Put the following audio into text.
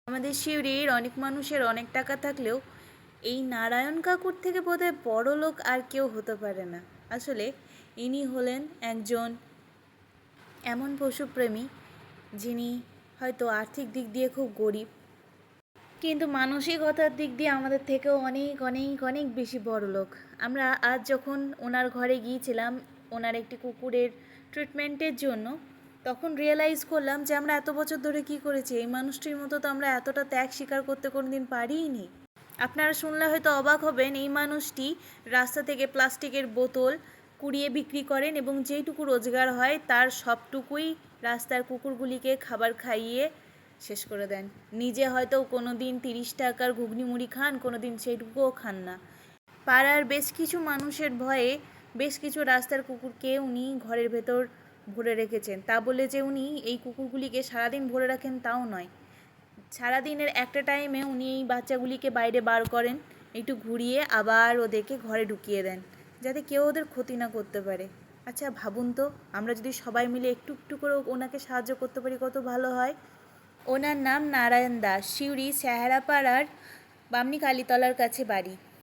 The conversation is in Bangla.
আমাদের সিউড়ির অনেক মানুষের অনেক টাকা থাকলেও এই নারায়ণ কাকুর থেকে বোধহয় বড় লোক আর কেউ হতে পারে না। আসলে ইনি হলেন একজন এমন পশুপ্রেমী যিনি হয়তো আর্থিক দিক দিয়ে খুব গরিব, কিন্তু মানসিকতার দিক দিয়ে আমাদের থেকেও অনেক অনেক অনেক বেশি বড় লোক। আমরা আজ যখন ওনার ঘরে গিয়েছিলাম ওনার একটি কুকুরের ট্রিটমেন্টের জন্য, তখন রিয়েলাইজ করলাম যে আমরা এত বছর ধরে কি করেছি। এই মানুষটির মতো তো আমরা এতটা ত্যাগ স্বীকার করতে কোনোদিন পারিনি। আপনারা শুনলে হয়তো অবাক হবেন, এই মানুষটি রাস্তা থেকে প্লাস্টিকের বোতল কুড়িয়ে বিক্রি করেন এবং যেইটুকু রোজগার হয় তার সবটুকুই রাস্তার কুকুরগুলিকে খাবার খাইয়ে শেষ করে দেন। নিজে হয়তো কোনো দিন 30 টাকার ঘুগনি মুড়ি খান, কোনো দিন সেইটুকুও খান না। পাড়ার বেশ কিছু মানুষের ভয়ে বেশ কিছু রাস্তার কুকুরকে উনি ঘরের ভেতর ভরে রেখেছেন। তা বলে যে উনি এই কুকুরগুলিকে সারাদিন ভরে রাখেন তাও নয়। সারাদিনের একটা টাইমে উনি এই বাচ্চাগুলিকে বাইরে বার করেন, একটু ঘুরিয়ে আবার ওদেরকে ঘরে ঢুকিয়ে দেন, যাতে কেউ ওদের ক্ষতি না করতে পারে। আচ্ছা ভাবুন তো, আমরা যদি সবাই মিলে একটু একটু করে ওনাকে সাহায্য করতে পারি কত ভালো হয়। ওনার নাম নারায়ণ দাস, সিউড়ি স্যাহারাপাড়ার বামনি কালীতলার কাছে বাড়ি।